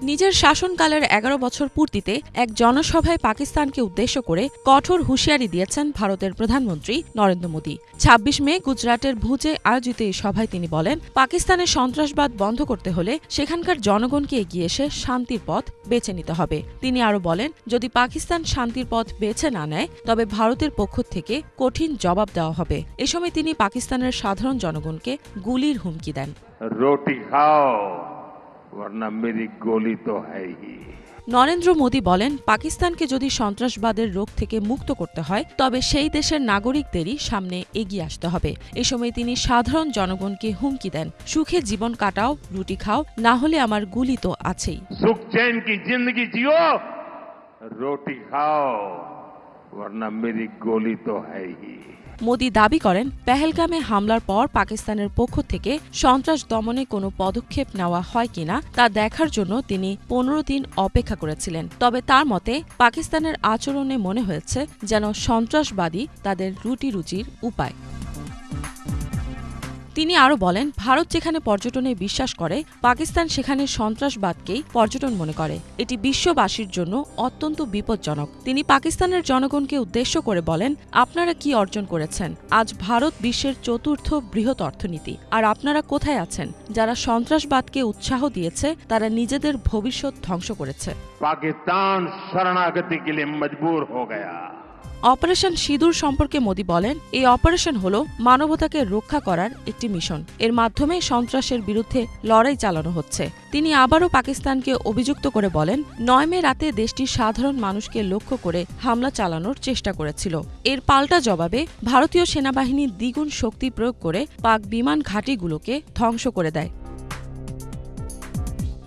নিজের শাসনকালের ১১ বছর পূর্তিতে এক জনসভায় পাকিস্তানকে উদ্দেশ্য করে কঠোর হুঁশিয়ারি দিয়েছেন ভারতের প্রধানমন্ত্রী নরেন্দ্র মোদী। ২৬ মে গুজরাটের ভুজে আয়োজিত এই সভায় তিনি বলেন, পাকিস্তানের সন্ত্রাসবাদ বন্ধ করতে হলে সেখানকার জনগণকে এগিয়ে এসে শান্তির পথ বেছে নিতে হবে। তিনি আরও বলেন, যদি পাকিস্তান শান্তির পথ বেছে না নেয় তবে ভারতের পক্ষ থেকে কঠিন জবাব দেওয়া হবে। এ সময় তিনি পাকিস্তানের সাধারণ জনগণকে গুলির হুমকি দেন। রোটি খাও, वरना मेरी गोली तो है ही। নরেন্দ্র মোদী বলেন, পাকিস্তানকে যদি সন্ত্রাসবাদের রোগ থেকে মুক্ত করতে হয় তবে সেই দেশের নাগরিকদেরই সামনে এগিয়ে আসতে হবে। এ সময় তিনি সাধারণ জনগণকে হুমকি দেন, সুখে জীবন কাটাও, রুটি খাও, না হলে আমার গুলি তো আছেই। সুখ চैन की जिंदगी जियो, रोटी खाओ, वरना मेरी गोली तो है ही। মোদী দাবি করেন, পেহেলগামে হামলার পর পাকিস্তানের পক্ষ থেকে সন্ত্রাস দমনে কোনো পদক্ষেপ নেওয়া হয় কিনা তা দেখার জন্য তিনি ১৫ দিন অপেক্ষা করেছিলেন। তবে তার মতে পাকিস্তানের আচরণে মনে হয়েছে যেন সন্ত্রাসবাদী তাদের রুটি রুজির উপায়। তিনি আরও বলেন, ভারত যেখানে পর্যটনে বিশ্বাস করে, পাকিস্তান সেখানে সন্ত্রাসবাদকেই পর্যটন মনে করে। এটি বিশ্ববাসীর জন্য অত্যন্ত বিপজ্জনক। তিনি পাকিস্তানের জনগণকে উদ্দেশ্য করে বলেন, আপনারা কি অর্জন করেছেন? আজ ভারত বিশ্বের চতুর্থ বৃহৎ অর্থনীতি। আর আপনারা কোথায় আছেন? যারা সন্ত্রাসবাদকে উৎসাহ দিয়েছে তারা নিজেদের ভবিষ্যৎ ধ্বংস করেছে। পাকিস্তান শরণাগতি কে লিয়ে মজবুর হো গয়া। অপারেশন সিঁদুর সম্পর্কে মোদী বলেন, এই অপারেশন হল মানবতাকে রক্ষা করার একটি মিশন। এর মাধ্যমে সন্ত্রাসের বিরুদ্ধে লড়াই চালানো হচ্ছে। তিনি আবারও পাকিস্তানকে অভিযুক্ত করে বলেন, ৯ মে রাতে দেশটির সাধারণ মানুষকে লক্ষ্য করে হামলা চালানোর চেষ্টা করেছিল। এর পাল্টা জবাবে ভারতীয় সেনাবাহিনী দ্বিগুণ শক্তি প্রয়োগ করে পাক বিমান ঘাঁটিগুলোকে ধ্বংস করে দেয়।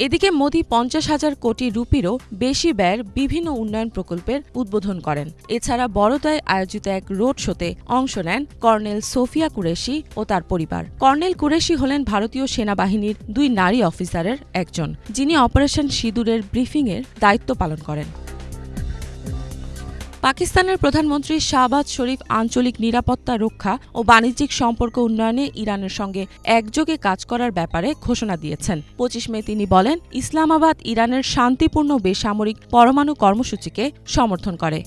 এদিকে মোদী ৫০,০০০ কোটি রুপিরও বেশি ব্যয়ের বিভিন্ন উন্নয়ন প্রকল্পের উদ্বোধন করেন। এছাড়া বরোদায় আয়োজিত এক রোড শোতে অংশ নেন কর্নেল সোফিয়া কুরেশি ও তার পরিবার। কর্নেল কুরেশি হলেন ভারতীয় সেনাবাহিনীর ২ নারী অফিসারের একজন, যিনি অপারেশন সিঁদুরের ব্রিফিংয়ের দায়িত্ব পালন করেন। পাকিস্তানের প্রধানমন্ত্রী শাহবাজ শরীফ আঞ্চলিক নিরাপত্তা রক্ষা ও বাণিজ্যিক সম্পর্ক উন্নয়নে ইরানের সঙ্গে একযোগে কাজ করার ব্যাপারে ঘোষণা দিয়েছেন। ২৫ মে তিনি বলেন, ইসলামাবাদ ইরানের শান্তিপূর্ণ বেসামরিক পরমাণু কর্মসূচিকে সমর্থন করে।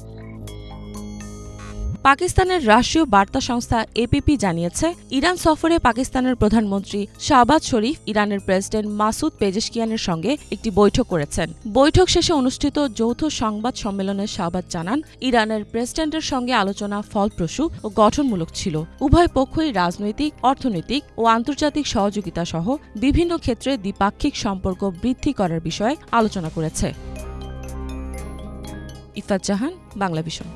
পাকিস্তানের রাষ্ট্রীয় বার্তা সংস্থা এপিপি জানিয়েছে, ইরান সফরে পাকিস্তানের প্রধানমন্ত্রী শাহবাজ শরীফ ইরানের প্রেসিডেন্ট মাসুদ পেজেশকিয়ানের সঙ্গে একটি বৈঠক করেছেন। বৈঠক শেষে অনুষ্ঠিত যৌথ সংবাদ সম্মেলনে শাহবাজ জানান, ইরানের প্রেসিডেন্টের সঙ্গে আলোচনা ফলপ্রসূ ও গঠনমূলক ছিল। উভয় পক্ষই রাজনৈতিক, অর্থনৈতিক ও আন্তর্জাতিক সহযোগিতা সহ বিভিন্ন ক্ষেত্রে দ্বিপাক্ষিক সম্পর্ক বৃদ্ধি করার বিষয়ে আলোচনা করেছে। ইফাত জাহান, বাংলাভিশন।